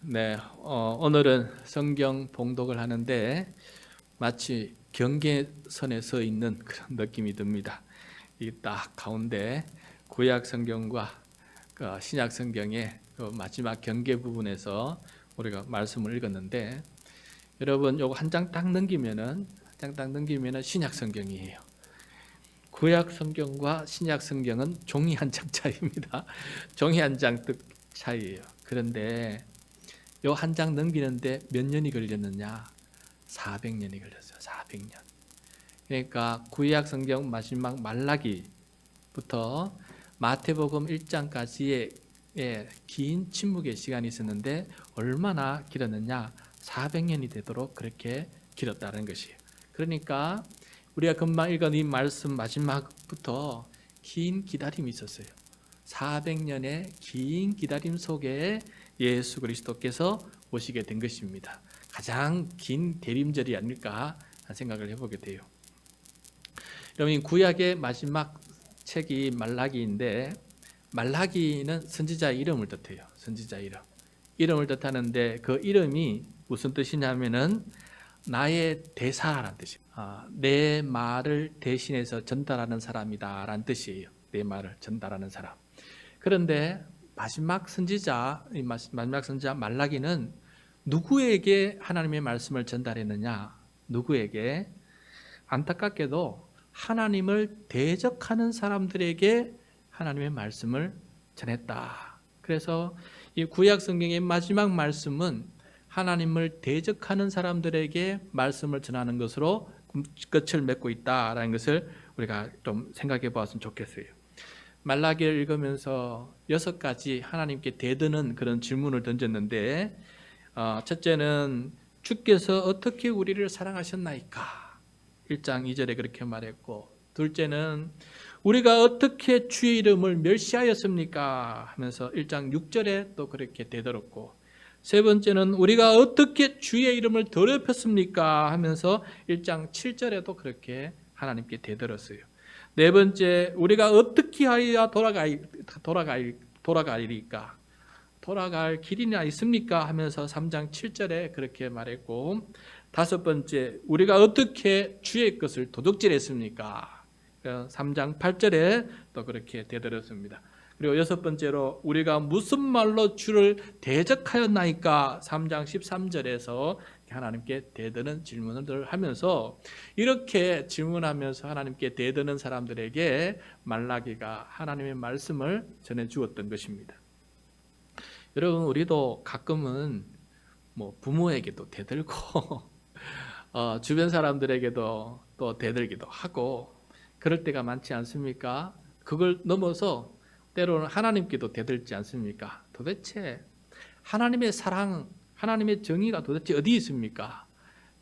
네, 오늘은 성경 봉독을 하는데 마치 경계선에 서 있는 그런 느낌이 듭니다. 이 딱 가운데 구약 성경과 신약 성경의 그 마지막 경계 부분에서 우리가 말씀을 읽었는데, 여러분 요거 한 장 딱 넘기면은 신약 성경이에요. 구약 성경과 신약 성경은 종이 한 장 차이입니다. 종이 한 장 뜻 차이예요. 그런데 요 한 장 넘기는데 몇 년이 걸렸느냐? 400년이 걸렸어요. 400년. 그러니까 구약 성경 마지막 말라기부터 마태복음 1장까지의 긴 침묵의 시간이 있었는데 얼마나 길었느냐? 400년이 되도록 그렇게 길었다는 것이에요. 그러니까 우리가 금방 읽은 이 말씀 마지막부터 긴 기다림이 있었어요. 400년의 긴 기다림 속에 예수 그리스도께서 오시게 된 것입니다. 가장 긴 대림절이 아닐까 생각을 해보게 돼요. 여러분, 구약의 마지막 책이 말라기인데, 말라기는 선지자의 이름을 뜻해요. 선지자 이름을 뜻하는데, 그 이름이 무슨 뜻이냐면은 나의 대사라는 뜻입니다. 내 말을 대신해서 전달하는 사람이다 라는 뜻이에요. 내 말을 전달하는 사람. 그런데 마지막 선지자 말라기는 누구에게 하나님의 말씀을 전달했느냐? 누구에게? 안타깝게도 하나님을 대적하는 사람들에게 하나님의 말씀을 전했다. 그래서 이 구약 성경의 마지막 말씀은 하나님을 대적하는 사람들에게 말씀을 전하는 것으로 끝을 맺고 있다라는 것을 우리가 좀 생각해 보았으면 좋겠어요. 말라기를 읽으면서 6가지 하나님께 대드는 그런 질문을 던졌는데, 첫째는 주께서 어떻게 우리를 사랑하셨나이까? 1장 2절에 그렇게 말했고, 둘째는 우리가 어떻게 주의 이름을 멸시하였습니까? 하면서 1장 6절에 또 그렇게 되들었고, 세 번째는 우리가 어떻게 주의 이름을 더럽혔습니까? 하면서 1장 7절에도 그렇게 하나님께 되들었어요. 네 번째, 우리가 어떻게 하여야 돌아가리까? 돌아갈 길이나 있습니까? 하면서 3장 7절에 그렇게 말했고, 다섯 번째, 우리가 어떻게 주의 것을 도둑질했습니까? 3장 8절에 또 그렇게 되들었습니다. 그리고 여섯 번째로 우리가 무슨 말로 주를 대적하였나이까? 3장 13절에서 하나님께 대드는 질문을 하면서, 이렇게 질문하면서 하나님께 대드는 사람들에게 말라기가 하나님의 말씀을 전해 주었던 것입니다. 여러분, 우리도 가끔은 뭐 부모에게도 대들고 주변 사람들에게도 또 대들기도 하고 그럴 때가 많지 않습니까? 그걸 넘어서 때로는 하나님께도 대들지 않습니까? 도대체 하나님의 사랑, 하나님의 정의가 도대체 어디 있습니까?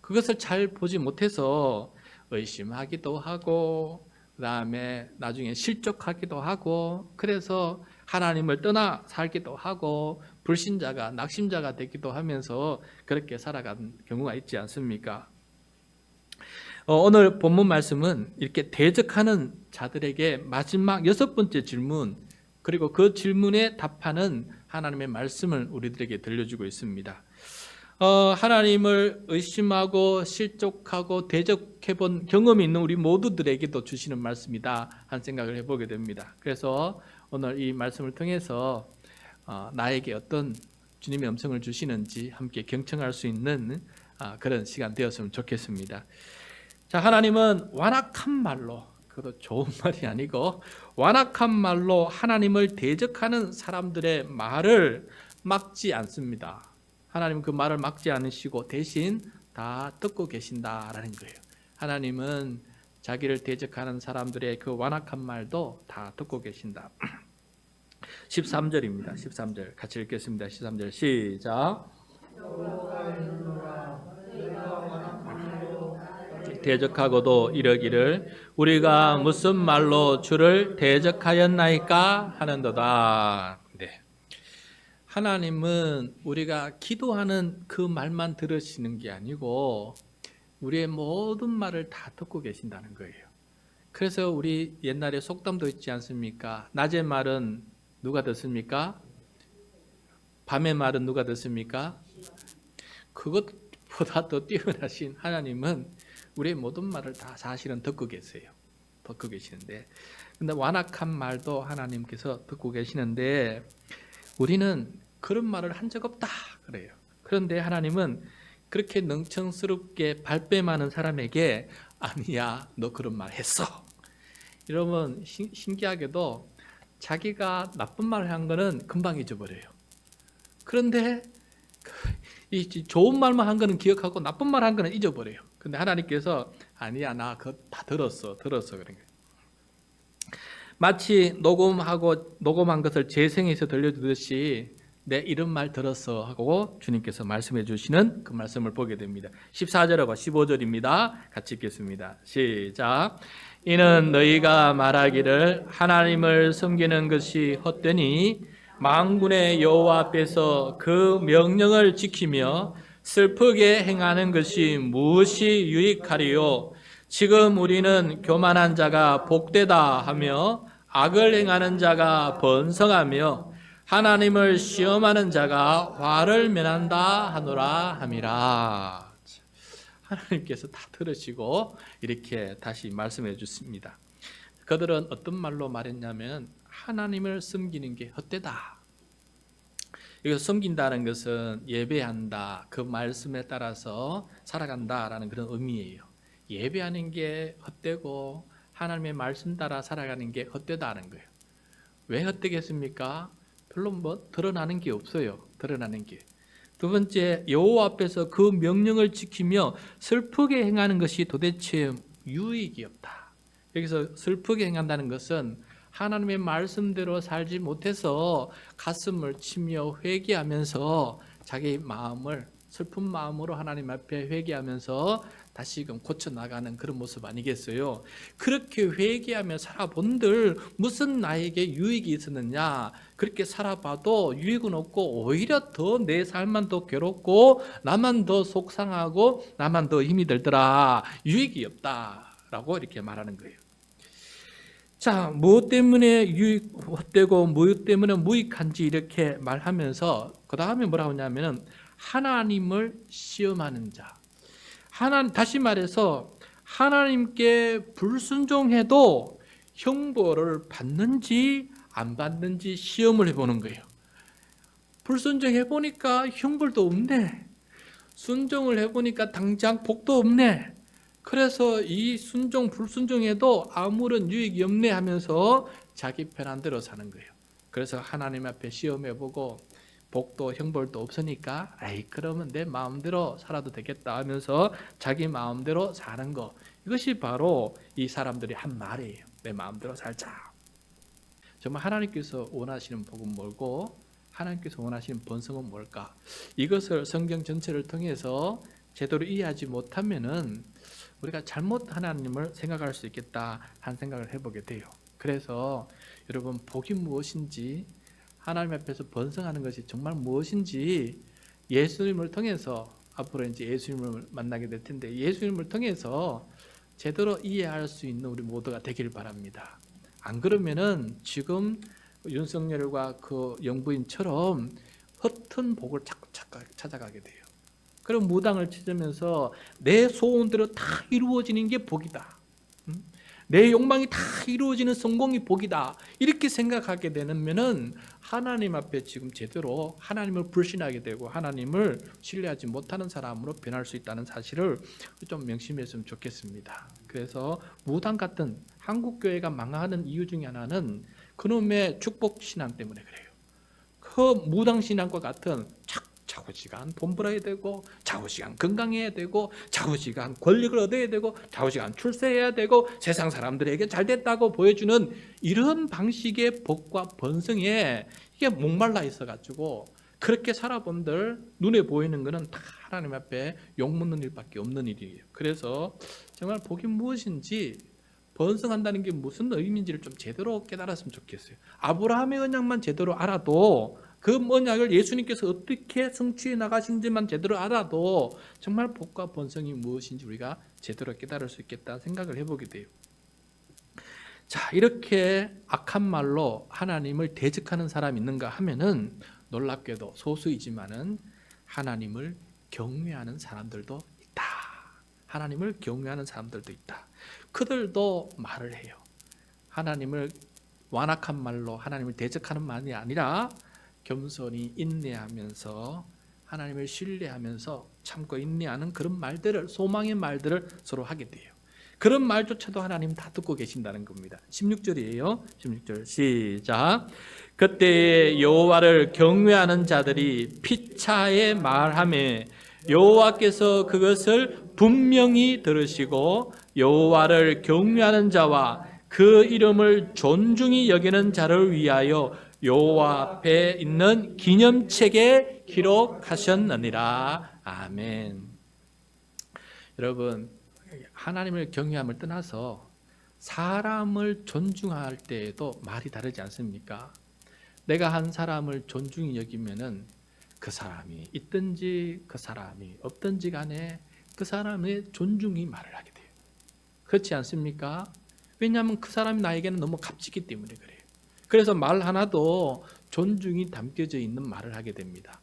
그것을 잘 보지 못해서 의심하기도 하고, 그 다음에 나중에 실족하기도 하고, 그래서 하나님을 떠나 살기도 하고, 불신자가 낙심자가 되기도 하면서 그렇게 살아간 경우가 있지 않습니까? 오늘 본문 말씀은 이렇게 대적하는 자들에게 마지막 6번째 질문, 그리고 그 질문에 답하는 하나님의 말씀을 우리들에게 들려주고 있습니다. 하나님을 의심하고 실족하고 대적해본 경험이 있는 우리 모두들에게도 주시는 말씀이다 한 생각을 해보게 됩니다. 그래서 오늘 이 말씀을 통해서 나에게 어떤 주님의 음성을 주시는지 함께 경청할 수 있는 그런 시간 되었으면 좋겠습니다. 자, 하나님은 완악한 말로, 그것도 좋은 말이 아니고 완악한 말로 하나님을 대적하는 사람들의 말을 막지 않습니다. 하나님은 그 말을 막지 않으시고 대신 다 듣고 계신다라는 거예요. 하나님은 자기를 대적하는 사람들의 그 완악한 말도 다 듣고 계신다. 13절입니다. 13절 같이 읽겠습니다. 13절 시작. 대적하고도 이러기를 우리가 무슨 말로 주를 대적하였나이까 하는도다. 네. 하나님은 우리가 기도하는 그 말만 들으시는 게 아니고 우리의 모든 말을 다 듣고 계신다는 거예요. 그래서 우리 옛날에 속담도 있지 않습니까? 낮의 말은 누가 듣습니까? 밤의 말은 누가 듣습니까? 그것보다 더 뛰어나신 하나님은 우리의 모든 말을 다 사실은 듣고 계세요. 듣고 계시는데, 근데 완악한 말도 하나님께서 듣고 계시는데 우리는 그런 말을 한 적 없다 그래요. 그런데 하나님은 그렇게 능청스럽게 발뺌하는 사람에게 아니야, 너 그런 말 했어. 이러면 신기하게도 자기가 나쁜 말을 한 거는 금방 잊어버려요. 그런데 이 좋은 말만 한 거는 기억하고 나쁜 말 한 거는 잊어버려요. 근데 하나님께서 아니야, 나 그거 다 들었어 그런 거예요. 마치 녹음한 것을 재생해서 들려주듯이 내 이런 말 들었어 하고 주님께서 말씀해 주시는 그 말씀을 보게 됩니다. 14절하고 15절입니다. 같이 읽겠습니다. 시작. 이는 너희가 말하기를 하나님을 섬기는 것이 헛되니 만군의 여호와 앞에서 그 명령을 지키며 슬프게 행하는 것이 무엇이 유익하리요. 지금 우리는 교만한 자가 복되다 하며 악을 행하는 자가 번성하며 하나님을 시험하는 자가 화를 면한다 하노라 함이라. 하나님께서 다 들으시고 이렇게 다시 말씀해 주십니다. 그들은 어떤 말로 말했냐면 하나님을 섬기는 게 헛되다. 이거 섬긴다는 것은 예배한다, 그 말씀에 따라서 살아간다라는 그런 의미예요. 예배하는 게 헛되고 하나님의 말씀 따라 살아가는 게 헛되다는 거예요. 왜 헛되겠습니까? 별로 드러나는 게 없어요. 드러나는 게. 두 번째, 여호와 앞에서 그 명령을 지키며 슬프게 행하는 것이 도대체 유익이 없다. 여기서 슬프게 행한다는 것은 하나님의 말씀대로 살지 못해서 가슴을 치며 회개하면서 자기 마음을 슬픈 마음으로 하나님 앞에 회개하면서 다시금 고쳐나가는 그런 모습 아니겠어요? 그렇게 회개하며 살아본들 무슨 나에게 유익이 있었느냐? 그렇게 살아봐도 유익은 없고 오히려 더 내 삶만 더 괴롭고 나만 더 속상하고 나만 더 힘이 들더라. 유익이 없다라고 이렇게 말하는 거예요. 자, 무엇 때문에 유익되고 무엇 때문에 무익한지 이렇게 말하면서 그 다음에 뭐라고 하냐면은 하나님을 시험하는 자. 다시 말해서 하나님께 불순종해도 형벌을 받는지 안 받는지 시험을 해보는 거예요. 불순종해 보니까 형벌도 없네. 순종을 해보니까 당장 복도 없네. 그래서 이 불순종해도 아무런 유익이 없네 하면서 자기 편한 대로 사는 거예요. 그래서 하나님 앞에 시험해보고 복도 형벌도 없으니까 그러면 내 마음대로 살아도 되겠다 하면서 자기 마음대로 사는 거, 이것이 바로 이 사람들이 한 말이에요. 내 마음대로 살자. 정말 하나님께서 원하시는 복은 뭘고 하나님께서 원하시는 번성은 뭘까? 이것을 성경 전체를 통해서 제대로 이해하지 못하면은 우리가 잘못 하나님을 생각할 수 있겠다 하는 생각을 해보게 돼요. 그래서 여러분, 복이 무엇인지, 하나님 앞에서 번성하는 것이 정말 무엇인지 예수님을 통해서, 앞으로 이제 예수님을 만나게 될 텐데 예수님을 통해서 제대로 이해할 수 있는 우리 모두가 되길 바랍니다. 안 그러면은 지금 윤석열과 그 영부인처럼 헛된 복을 자꾸 찾아가게 돼요. 그럼 무당을 찾으면서 내 소원대로 다 이루어지는 게 복이다. 내 욕망이 다 이루어지는 성공이 복이다. 이렇게 생각하게 되면은 하나님 앞에 지금 제대로 하나님을 불신하게 되고 하나님을 신뢰하지 못하는 사람으로 변할 수 있다는 사실을 좀 명심했으면 좋겠습니다. 그래서 무당 같은 한국 교회가 망하는 이유 중에 하나는 그놈의 축복 신앙 때문에 그래요. 그 무당 신앙과 같은 좌우지간 돈 벌어야 되고 좌우지간 건강해야 되고 좌우지간 권력을 얻어야 되고 좌우지간 출세해야 되고 세상 사람들에게 잘 됐다고 보여주는 이런 방식의 복과 번성에 이게 목말라 있어가지고 그렇게 살아본들 눈에 보이는 것은 다 하나님 앞에 욕먹는 일밖에 없는 일이에요. 그래서 정말 복이 무엇인지, 번성한다는 게 무슨 의미인지를 좀 제대로 깨달았으면 좋겠어요. 아브라함의 언약만 제대로 알아도, 그 언약을 예수님께서 어떻게 성취해 나가신지만 제대로 알아도 정말 복과 번성이 무엇인지 우리가 제대로 깨달을 수 있겠다 생각을 해보게 돼요. 자, 이렇게 악한 말로 하나님을 대적하는 사람이 있는가 하면은 놀랍게도 소수이지만은 하나님을 경외하는 사람들도 있다. 하나님을 경외하는 사람들도 있다. 그들도 말을 해요. 하나님을 완악한 말로 하나님을 대적하는 말이 아니라 겸손히 인내하면서 하나님을 신뢰하면서 참고 인내하는 그런 말들을, 소망의 말들을 서로 하게 돼요. 그런 말조차도 하나님 다 듣고 계신다는 겁니다. 16절이에요. 16절 시작. 그때 여호와를 경외하는 자들이 피차에 말하매 여호와께서 그것을 분명히 들으시고 여호와를 경외하는 자와 그 이름을 존중히 여기는 자를 위하여 여호와 앞에 있는 기념책에 기록하셨느니라. 아멘. 여러분, 하나님을 경외함을 떠나서 사람을 존중할 때에도 말이 다르지 않습니까? 내가 한 사람을 존중히 여기면은 그 사람이 있든지 그 사람이 없든지 간에 그 사람의 존중이 말을 하게 돼요. 그렇지 않습니까? 왜냐하면 그 사람이 나에게는 너무 값지기 때문에 그래요. 그래서 말 하나도 존중이 담겨져 있는 말을 하게 됩니다.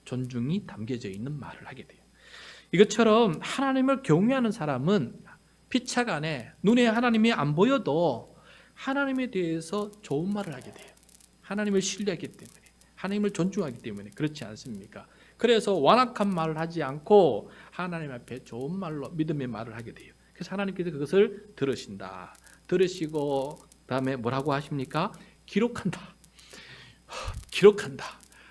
존중이 담겨져 있는 말을 하게 돼요. 이것처럼 하나님을 경외하는 사람은 피차간에 눈에 하나님이 안 보여도 하나님에 대해서 좋은 말을 하게 돼요. 하나님을 신뢰하기 때문에, 하나님을 존중하기 때문에. 그렇지 않습니까? 그래서 완악한 말을 하지 않고 하나님 앞에 좋은 말로 믿음의 말을 하게 돼요. 그래서 하나님께서 그것을 들으신다. 들으시고 그다음에 뭐라고 하십니까? 기록한다. 기록한다.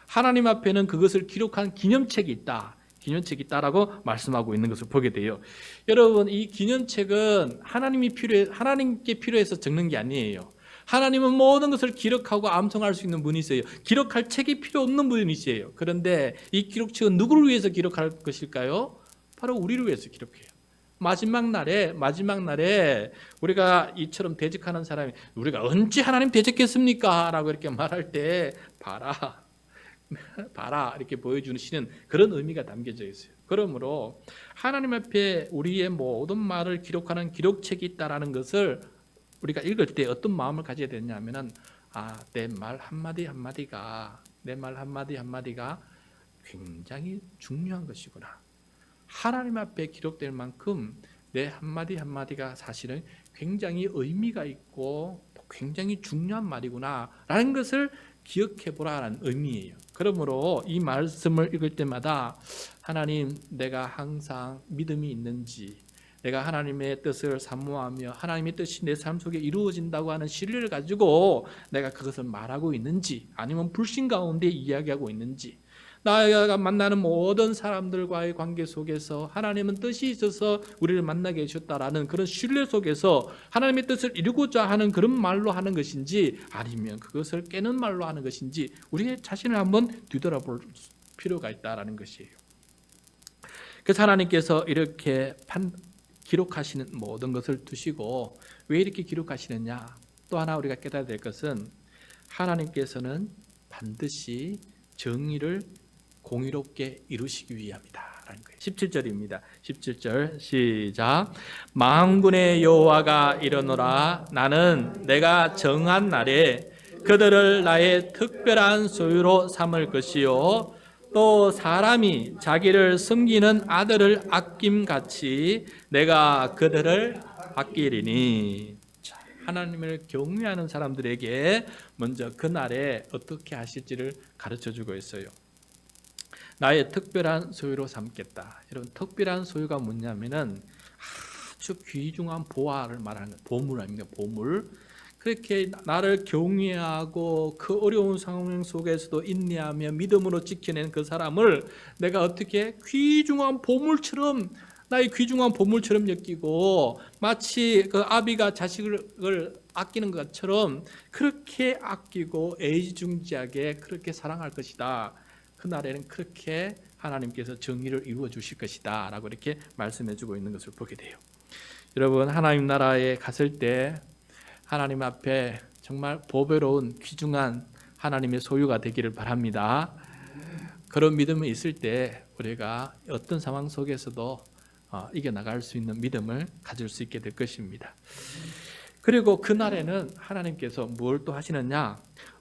하나님 앞에는 그것을 기록한 기념책이 있다. 기념책이 있다라고 말씀하고 있는 것을 보게 돼요. 여러분, 이 기념책은 하나님께 필요해서 적는 게 아니에요. 하나님은 모든 것을 기록하고 암송할 수 있는 분이세요. 기록할 책이 필요 없는 분이세요. 그런데 이 기록책은 누구를 위해서 기록할 것일까요? 바로 우리를 위해서 기록해요. 마지막 날에 우리가 이처럼 대적하는 사람이 우리가 언제 하나님 대적했습니까? 라고 이렇게 말할 때 봐라 이렇게 보여주시는 그런 의미가 담겨져 있어요. 그러므로 하나님 앞에 우리의 모든 말을 기록하는 기록책이 있다라는 것을 우리가 읽을 때 어떤 마음을 가져야 되냐면은 내 말 한마디 한마디가 굉장히 중요한 것이구나. 하나님 앞에 기록될 만큼 내 한마디 한마디가 사실은 굉장히 의미가 있고 굉장히 중요한 말이구나 라는 것을 기억해 보라는 의미예요. 그러므로 이 말씀을 읽을 때마다 하나님, 내가 항상 믿음이 있는지, 내가 하나님의 뜻을 사모하며 하나님의 뜻이 내 삶 속에 이루어진다고 하는 신뢰를 가지고 내가 그것을 말하고 있는지, 아니면 불신 가운데 이야기하고 있는지, 나가 만나는 모든 사람들과의 관계 속에서 하나님은 뜻이 있어서 우리를 만나게 해주셨다라는 그런 신뢰 속에서 하나님의 뜻을 이루고자 하는 그런 말로 하는 것인지, 아니면 그것을 깨는 말로 하는 것인지 우리의 자신을 한번 뒤돌아볼 필요가 있다라는 것이에요. 그래서 하나님께서 이렇게 기록하시는 모든 것을 두시고 왜 이렇게 기록하시느냐? 또 하나 우리가 깨달아야 될 것은 하나님께서는 반드시 정의를 공의롭게 이루시기 위함이다라는 거예요. 17절입니다. 17절 시작. 만군의 여호와가 이르노라. 나는 내가 정한 날에 그들을 나의 특별한 소유로 삼을 것이요 또 사람이 자기를 섬기는 아들을 아낌같이 내가 그들을 아끼리니. 하나님을 경외하는 사람들에게 먼저 그날에 어떻게 하실지를 가르쳐주고 있어요. 나의 특별한 소유로 삼겠다. 여러분, 특별한 소유가 뭐냐면은 아주 귀중한 보화를 말하는 거예요. 보물 아닙니까? 보물. 그렇게 나를 경외하고 그 어려운 상황 속에서도 인내하며 믿음으로 지켜낸 그 사람을 내가 어떻게 귀중한 보물처럼, 나의 귀중한 보물처럼 여기고, 마치 그 아비가 자식을 아끼는 것처럼 그렇게 아끼고 애지중지하게 그렇게 사랑할 것이다. 그날에는 그렇게 하나님께서 정의를 이루어 주실 것이다 라고 이렇게 말씀해 주고 있는 것을 보게 돼요. 여러분, 하나님 나라에 갔을 때 하나님 앞에 정말 보배로운 귀중한 하나님의 소유가 되기를 바랍니다. 그런 믿음이 있을 때 우리가 어떤 상황 속에서도 이겨나갈 수 있는 믿음을 가질 수 있게 될 것입니다. 그리고 그날에는 하나님께서 뭘 또 하시느냐?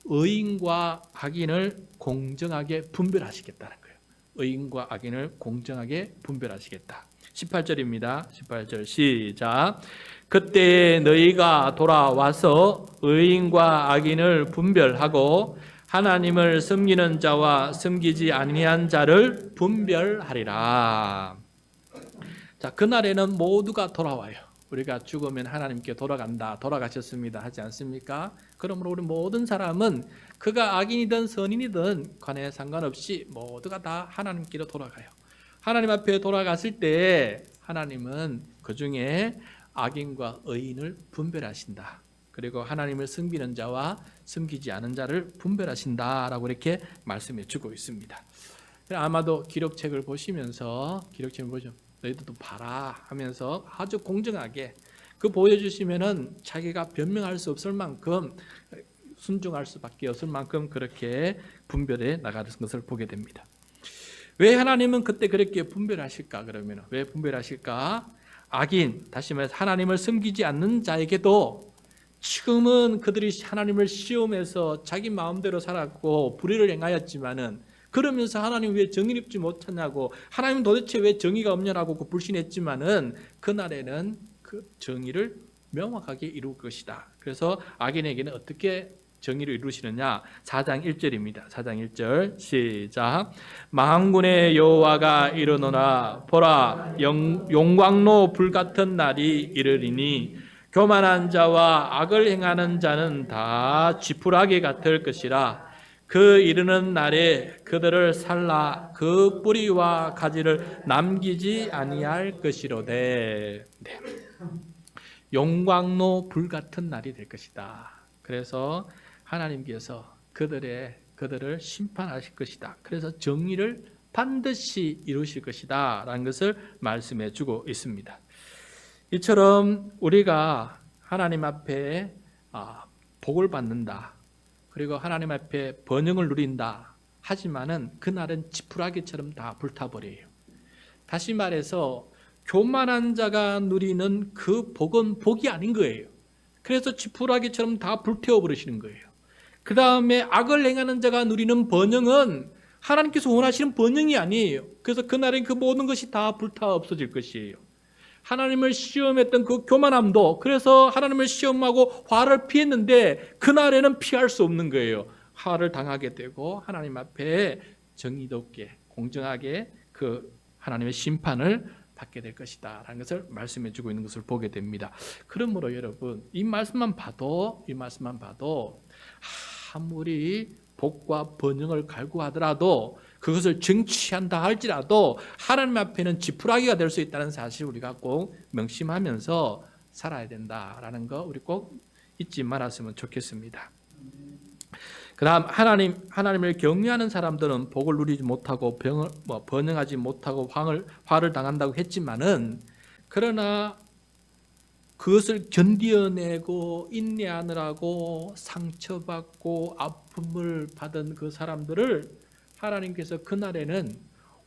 의인과 악인을 공정하게 분별하시겠다는 거예요. 의인과 악인을 공정하게 분별하시겠다. 18절입니다. 18절 시작. 그때 너희가 돌아와서 의인과 악인을 분별하고 하나님을 섬기는 자와 섬기지 아니한 자를 분별하리라. 자, 그날에는 모두가 돌아와요. 우리가 죽으면 하나님께 돌아간다, 돌아가셨습니다 하지 않습니까? 그러므로 우리 모든 사람은 그가 악인이든 선인이든 관에 상관없이 모두가 다 하나님께로 돌아가요. 하나님 앞에 돌아갔을 때 하나님은 그 중에 악인과 의인을 분별하신다. 그리고 하나님을 섬기는 자와 섬기지 않은 자를 분별하신다라고 이렇게 말씀해 주고 있습니다. 아마도 기록책을 보시면서 너희들도 봐라 하면서 아주 공정하게 그 보여주시면은 자기가 변명할 수 없을 만큼 순종할 수밖에 없을 만큼 그렇게 분별해 나가는 것을 보게 됩니다. 왜 하나님은 그때 그렇게 분별하실까? 그러면 왜 분별하실까? 악인, 다시 말해서 하나님을 섬기지 않는 자에게도 지금은 그들이 하나님을 시험해서 자기 마음대로 살았고 불의를 행하였지만은 그러면서 하나님 왜 정의를 입지 못하냐고, 하나님 도대체 왜 정의가 없냐라고 불신했지만은 그날에는 그 정의를 명확하게 이룰 것이다. 그래서 악인에게는 어떻게 정의를 이루시느냐? 4장 1절입니다. 4장 1절 시작. 만군의 여호와가 이르노라 보라 용광로 불같은 날이 이르리니 교만한 자와 악을 행하는 자는 다 쥐푸라기 같을 것이라. 그 이르는 날에 그들을 살라 그 뿌리와 가지를 남기지 아니할 것이로되. 네. 용광로 불같은 날이 될 것이다. 그래서 하나님께서 그들을 심판하실 것이다. 그래서 정의를 반드시 이루실 것이다 라는 것을 말씀해 주고 있습니다. 이처럼 우리가 하나님 앞에 복을 받는다, 그리고 하나님 앞에 번영을 누린다 하지만은 그날은 지푸라기처럼 다 불타버려요. 다시 말해서 교만한 자가 누리는 그 복은 복이 아닌 거예요. 그래서 지푸라기처럼 다 불태워버리시는 거예요. 그 다음에 악을 행하는 자가 누리는 번영은 하나님께서 원하시는 번영이 아니에요. 그래서 그날엔 그 모든 것이 다 불타 없어질 것이에요. 하나님을 시험했던 그 교만함도, 그래서 하나님을 시험하고 화를 피했는데 그날에는 피할 수 없는 거예요. 화를 당하게 되고 하나님 앞에 정의롭게 공정하게 그 하나님의 심판을 받게 될 것이다 라는 것을 말씀해 주고 있는 것을 보게 됩니다. 그러므로 여러분 이 말씀만 봐도 아무리 복과 번영을 갈구하더라도, 그것을 쟁취한다 할지라도 하나님 앞에는 지푸라기가 될 수 있다는 사실을 우리가 꼭 명심하면서 살아야 된다라는 거 우리 꼭 잊지 말았으면 좋겠습니다. 그 다음 하나님을 경외하는 사람들은 복을 누리지 못하고 번영하지 못하고 화를 당한다고 했지만은, 그러나 그것을 견디어내고 인내하느라고 상처받고 아픔을 받은 그 사람들을 하나님께서 그날에는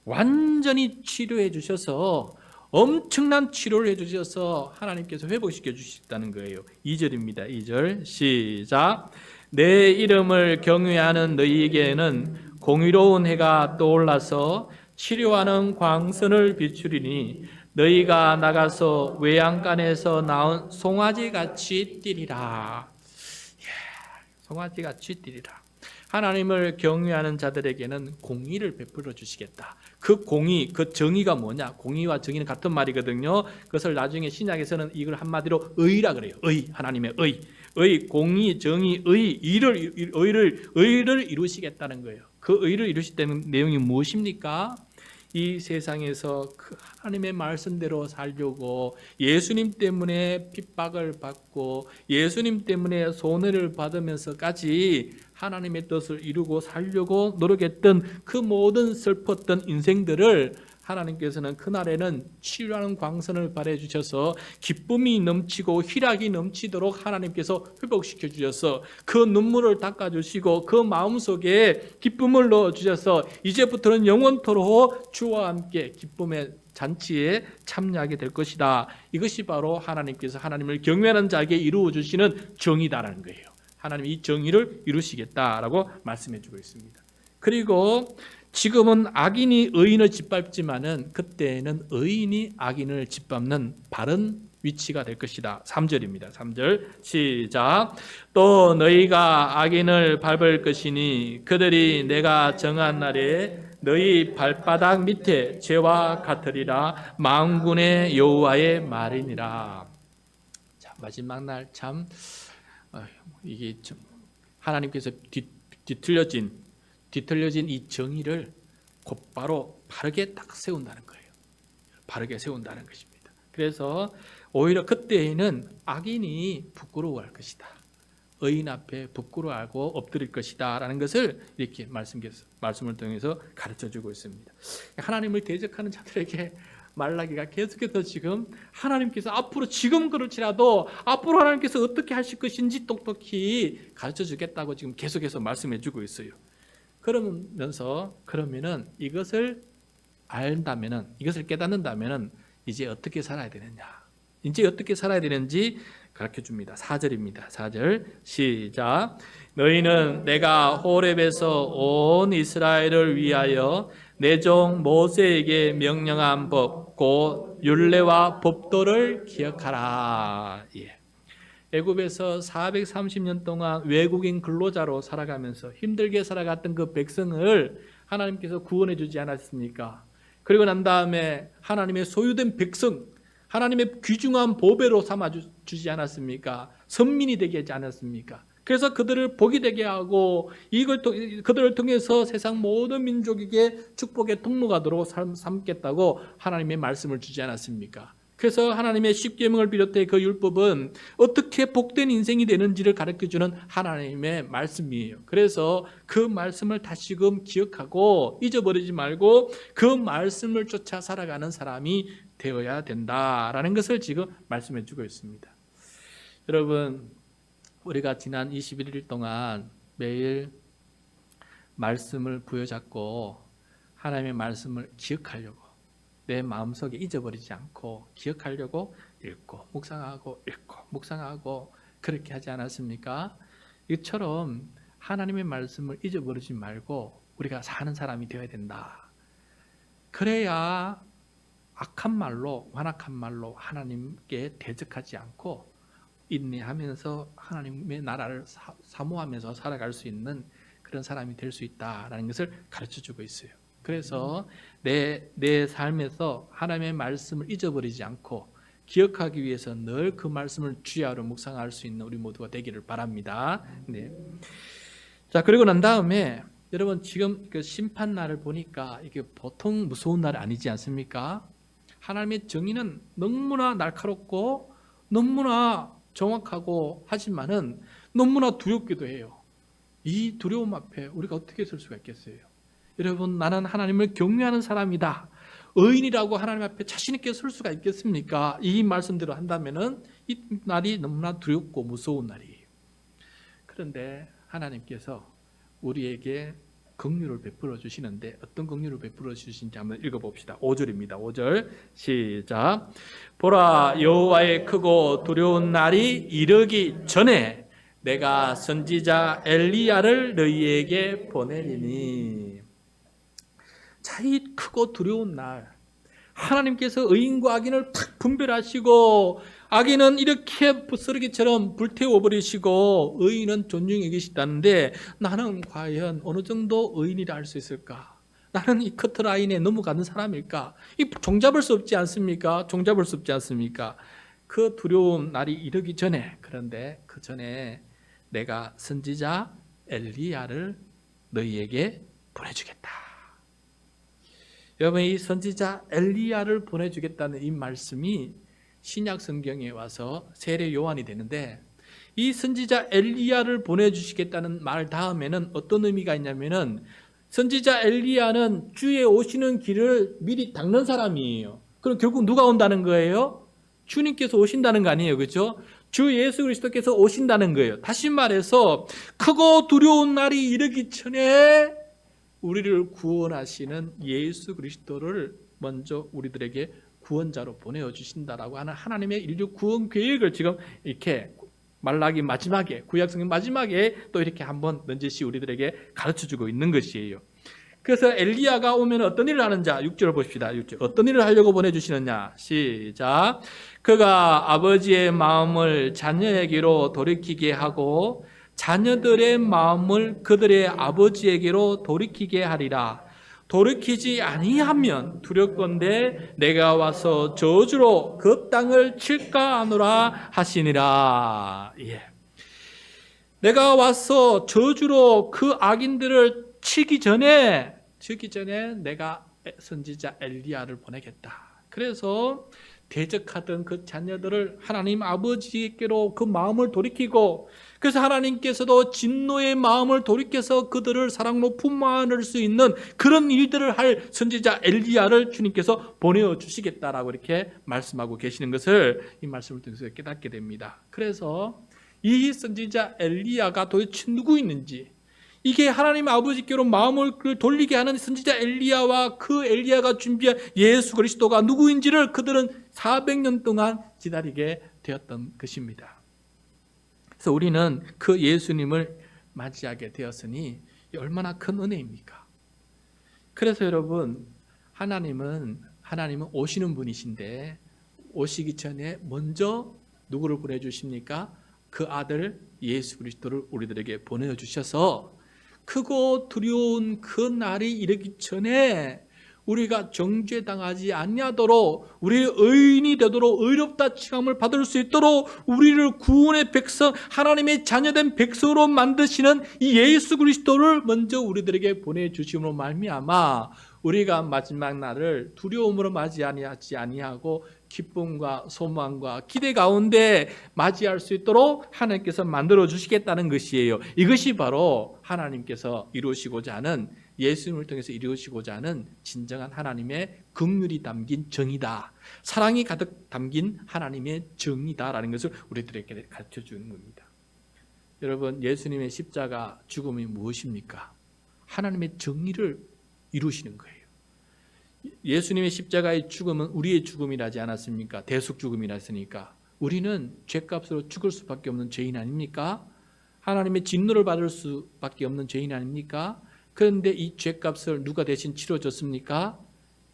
완전히 치료해 주셔서, 엄청난 치료를 해주셔서 하나님께서 회복시켜 주시다는 거예요. 2절입니다. 2절 시작. 내 이름을 경외하는 너희에게는 공의로운 해가 떠올라서 치료하는 광선을 비추리니 너희가 나가서 외양간에서 나온 송아지같이 뛰리라. 송아지같이 뛰리라. 하나님을 경외하는 자들에게는 공의를 베풀어 주시겠다. 그 공의, 그 정의가 뭐냐? 공의와 정의는 같은 말이거든요. 그것을 나중에 신약에서는 이걸 한마디로 의라 그래요. 의, 하나님의 의, 공의, 정의, 의를 이루시겠다는 거예요. 그 의를 이루시다는 내용이 무엇입니까? 이 세상에서 그 하나님의 말씀대로 살려고 예수님 때문에 핍박을 받고 예수님 때문에 손해를 받으면서까지 하나님의 뜻을 이루고 살려고 노력했던 그 모든 슬펐던 인생들을 하나님께서는 그날에는 치유하는 광선을 발해 주셔서 기쁨이 넘치고 희락이 넘치도록 하나님께서 회복시켜 주셔서 그 눈물을 닦아 주시고 그 마음속에 기쁨을 넣어 주셔서 이제부터는 영원토록 주와 함께 기쁨의 잔치에 참여하게 될 것이다. 이것이 바로 하나님께서 하나님을 경외하는 자에게 이루어 주시는 정의다라는 거예요. 하나님이 이 정의를 이루시겠다라고 말씀해 주고 있습니다. 그리고 지금은 악인이 의인을 짓밟지만은 그때는 의인이 악인을 짓밟는 바른 위치가 될 것이다. 3절입니다. 3절 시작. 또 너희가 악인을 밟을 것이니 그들이 내가 정한 날에 너희 발바닥 밑에 죄와 같으리라. 만군의 여호와의 말이니라. 자, 마지막 날 참 이게 좀 하나님께서 뒤틀려진 이 정의를 곧바로 바르게 딱 세운다는 거예요. 바르게 세운다는 것입니다. 그래서 오히려 그때에는 악인이 부끄러워할 것이다. 의인 앞에 부끄러워하고 엎드릴 것이다 라는 것을 이렇게 말씀을 통해서 가르쳐주고 있습니다. 하나님을 대적하는 자들에게 말라기가 계속해서 지금 하나님께서 앞으로 지금 그렇지라도 앞으로 하나님께서 어떻게 하실 것인지 똑똑히 가르쳐주겠다고 지금 계속해서 말씀해주고 있어요. 그러면은 이것을 알다면은, 이것을 깨닫는다면은 이제 어떻게 살아야 되느냐, 이제 어떻게 살아야 되는지 가르쳐 줍니다. 4절입니다. 4절 시작. 너희는 내가 호렙에서 온 이스라엘을 위하여 내 종 모세에게 명령한 법 곧 율례와 법도를 기억하라. 예. 애굽에서 430년 동안 외국인 근로자로 살아가면서 힘들게 살아갔던 그 백성을 하나님께서 구원해 주지 않았습니까? 그리고 난 다음에 하나님의 소유된 백성, 하나님의 귀중한 보배로 삼아 주지 않았습니까? 선민이 되게 하지 않았습니까? 그래서 그들을 복이 되게 하고 그들을 통해서 세상 모든 민족에게 축복의 통로가도록 삼겠다고 하나님의 말씀을 주지 않았습니까? 그래서 하나님의 십계명을 비롯해 그 율법은 어떻게 복된 인생이 되는지를 가르쳐주는 하나님의 말씀이에요. 그래서 그 말씀을 다시금 기억하고 잊어버리지 말고 그 말씀을 쫓아 살아가는 사람이 되어야 된다라는 것을 지금 말씀해 주고 있습니다. 여러분, 우리가 지난 21일 동안 매일 말씀을 부여잡고 하나님의 말씀을 기억하려고, 내 마음속에 잊어버리지 않고 기억하려고 읽고 묵상하고 그렇게 하지 않았습니까? 이처럼 하나님의 말씀을 잊어버리지 말고 우리가 사는 사람이 되어야 된다. 그래야 악한 말로, 완악한 말로 하나님께 대적하지 않고 인내하면서 하나님의 나라를 사모하면서 살아갈 수 있는 그런 사람이 될 수 있다라는 것을 가르쳐주고 있어요. 그래서 내 삶에서 하나님의 말씀을 잊어버리지 않고 기억하기 위해서 늘 그 말씀을 주야로 묵상할 수 있는 우리 모두가 되기를 바랍니다. 네. 자, 그리고 난 다음에 여러분, 지금 그 심판날을 보니까 이게 보통 무서운 날 아니지 않습니까? 하나님의 정의는 너무나 날카롭고 너무나 정확하고 하지만은 너무나 두렵기도 해요. 이 두려움 앞에 우리가 어떻게 설 수가 있겠어요? 여러분, 나는 하나님을 경외하는 사람이다, 의인이라고 하나님 앞에 자신 있게 설 수가 있겠습니까? 이 말씀대로 한다면은 이 날이 너무나 두렵고 무서운 날이에요. 그런데 하나님께서 우리에게 긍휼을 베풀어 주시는데 어떤 긍휼을 베풀어 주시는지 한번 읽어봅시다. 5절입니다. 5절 시작. 보라, 여호와의 크고 두려운 날이 이르기 전에 내가 선지자 엘리야를 너희에게 보내리니. 자, 이 크고 두려운 날, 하나님께서 의인과 악인을 탁 분별하시고 악인은 이렇게 쓰레기처럼 불태워버리시고 의인은 존중히 여기시다는데 나는 과연 어느 정도 의인이라 할 수 있을까? 나는 이 커트라인에 넘어가는 사람일까? 이 종잡을 수 없지 않습니까? 종잡을 수 없지 않습니까? 그 두려운 날이 이르기 전에, 그런데 그 전에 내가 선지자 엘리야를 너희에게 보내주겠다. 여러분, 이 선지자 엘리야를 보내주겠다는 이 말씀이 신약 성경에 와서 세례 요한이 되는데, 이 선지자 엘리야를 보내주시겠다는 말 다음에는 어떤 의미가 있냐면은 선지자 엘리야는 주의 오시는 길을 미리 닦는 사람이에요. 그럼 결국 누가 온다는 거예요? 주님께서 오신다는 거 아니에요, 그렇죠? 주 예수 그리스도께서 오신다는 거예요. 다시 말해서 크고 두려운 날이 이르기 전에 우리를 구원하시는 예수 그리스도를 먼저 우리들에게 구원자로 보내어 주신다라고 하는 하나님의 인류 구원 계획을 지금 이렇게 말라기 마지막에, 구약성경 마지막에 또 이렇게 한번 넌지시 우리들에게 가르쳐주고 있는 것이에요. 그래서 엘리야가 오면 어떤 일을 하는자 6절을 보십시다. 6절. 어떤 일을 하려고 보내주시느냐. 시작. 그가 아버지의 마음을 자녀에게로 돌이키게 하고 자녀들의 마음을 그들의 아버지에게로 돌이키게 하리라. 돌이키지 아니하면 두렵건대 내가 와서 저주로 그 땅을 칠까 하노라 하시니라. 예. 내가 와서 저주로 그 악인들을 치기 전에 내가 선지자 엘리야를 보내겠다. 그래서 대적하던 그 자녀들을 하나님 아버지께로 그 마음을 돌이키고, 그래서 하나님께서도 진노의 마음을 돌이켜서 그들을 사랑로 품어 안을 수 있는 그런 일들을 할 선지자 엘리야를 주님께서 보내주시겠다라고 이렇게 말씀하고 계시는 것을 이 말씀을 통해서 깨닫게 됩니다. 그래서 이 선지자 엘리야가 도대체 누구였는지, 이게 하나님 아버지께로 마음을 돌리게 하는 선지자 엘리야와 그 엘리야가 준비한 예수 그리스도가 누구인지를 그들은 400년 동안 기다리게 되었던 것입니다. 그래서 우리는 그 예수님을 맞이하게 되었으니 얼마나 큰 은혜입니까? 그래서 여러분, 하나님은 오시는 분이신데 오시기 전에 먼저 누구를 보내주십니까? 그 아들 예수 그리스도를 우리들에게 보내주셔서 크고 두려운 그 날이 이르기 전에 우리가 정죄당하지 아니하도록, 우리의 의인이 되도록, 의롭다 칭함을 받을 수 있도록 우리를 구원의 백성, 하나님의 자녀된 백성으로 만드시는 이 예수 그리스도를 먼저 우리들에게 보내주심으로 말미암아 우리가 마지막 날을 두려움으로 맞이하지 아니하고 기쁨과 소망과 기대 가운데 맞이할 수 있도록 하나님께서 만들어 주시겠다는 것이에요. 이것이 바로 하나님께서 이루시고자 하는, 예수님을 통해서 이루시고자 하는 진정한 하나님의 긍휼이 담긴 정의다. 사랑이 가득 담긴 하나님의 정의다라는 것을 우리들에게 가르쳐 주는 겁니다. 여러분, 예수님의 십자가 죽음이 무엇입니까? 하나님의 정의를 이루시는 거예요. 예수님의 십자가의 죽음은 우리의 죽음이라지 않았습니까? 대속 죽음이라으니까. 우리는 죄값으로 죽을 수밖에 없는 죄인 아닙니까? 하나님의 진노를 받을 수밖에 없는 죄인 아닙니까? 그런데 이 죄값을 누가 대신 치러줬습니까?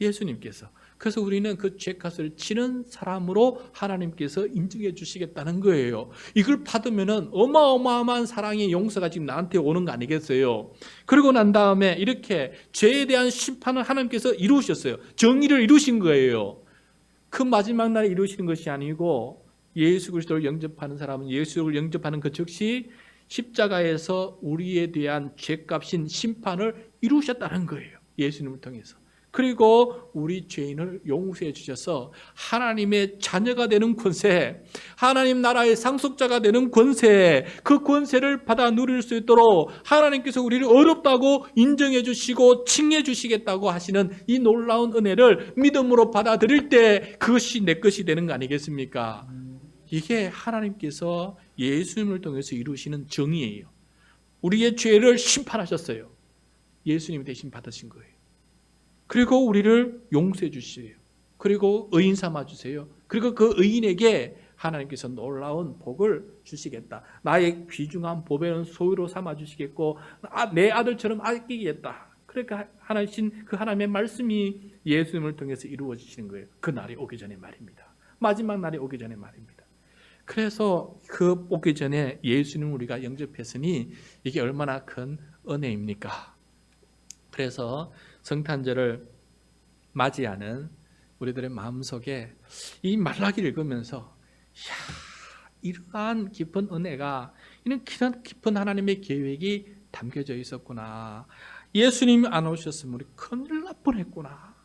예수님께서. 그래서 우리는 그 죄값을 치는 사람으로 하나님께서 인정해 주시겠다는 거예요. 이걸 받으면 어마어마한 사랑의 용서가 지금 나한테 오는 거 아니겠어요? 그리고 난 다음에 이렇게 죄에 대한 심판을 하나님께서 이루셨어요. 정의를 이루신 거예요. 그 마지막 날에 이루시는 것이 아니고 예수 그리스도를 영접하는 사람은 예수를 영접하는 그 즉시 십자가에서 우리에 대한 죄값인 심판을 이루셨다는 거예요. 예수님을 통해서. 그리고 우리 죄인을 용서해 주셔서 하나님의 자녀가 되는 권세, 하나님 나라의 상속자가 되는 권세, 그 권세를 받아 누릴 수 있도록 하나님께서 우리를 어렵다고 인정해 주시고 칭해 주시겠다고 하시는 이 놀라운 은혜를 믿음으로 받아들일 때 그것이 내 것이 되는 거 아니겠습니까? 이게 하나님께서 예수님을 통해서 이루시는 정의예요. 우리의 죄를 심판하셨어요. 예수님이 대신 받으신 거예요. 그리고 우리를 용서해 주세요. 그리고 의인 삼아 주세요. 그리고 그 의인에게 하나님께서 놀라운 복을 주시겠다. 나의 귀중한 보배는 소유로 삼아 주시겠고 내 아들처럼 아끼겠다. 그러니까 하나님, 그 하나님의 말씀이 예수님을 통해서 이루어지시는 거예요. 그 날이 오기 전에 말입니다. 마지막 날이 오기 전에 말입니다. 그래서 그 오기 전에 예수님을 우리가 영접했으니 이게 얼마나 큰 은혜입니까? 그래서 성탄절을 맞이하는 우리들의 마음속에 이 말라기를 읽으면서 이러한 깊은 은혜가, 이런 깊은 하나님의 계획이 담겨져 있었구나. 예수님이 안 오셨으면 우리 큰일 날 뻔했구나.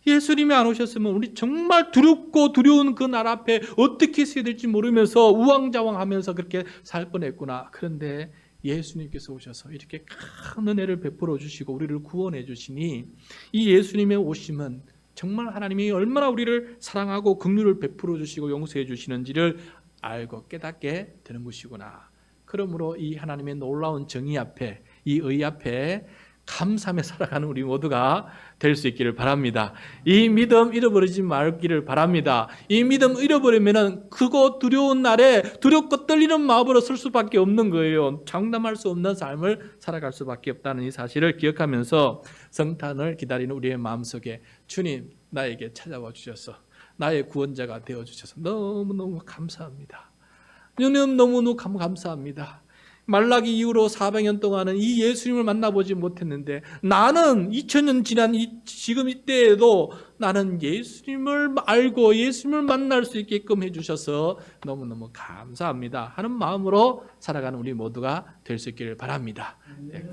예수님이 안 오셨으면 우리 정말 두렵고 두려운 그 날 앞에 어떻게 서야 될지 모르면서 우왕좌왕하면서 그렇게 살 뻔했구나. 그런데 예수님께서 오셔서 이렇게 큰 은혜를 베풀어 주시고 우리를 구원해 주시니 이 예수님의 오심은 정말 하나님이 얼마나 우리를 사랑하고 긍휼을 베풀어 주시고 용서해 주시는지를 알고 깨닫게 되는 것이구나. 그러므로 이 하나님의 놀라운 정의 앞에, 이 의 앞에 감사하며 살아가는 우리 모두가 될 수 있기를 바랍니다. 이 믿음 잃어버리지 말기를 바랍니다. 이 믿음 잃어버리면은 크고 두려운 날에 두렵고 떨리는 마음으로 설 수밖에 없는 거예요. 장담할 수 없는 삶을 살아갈 수밖에 없다는 이 사실을 기억하면서 성탄을 기다리는 우리의 마음속에 주님 나에게 찾아와 주셔서 나의 구원자가 되어 주셔서 너무너무 감사합니다. 주님 너무너무 감사합니다. 말라기 이후로 400년 동안은 이 예수님을 만나보지 못했는데 나는 2000년 지난 지금 이때에도 나는 예수님을 알고 예수님을 만날 수 있게끔 해주셔서 너무너무 감사합니다 하는 마음으로 살아가는 우리 모두가 될 수 있기를 바랍니다. 네.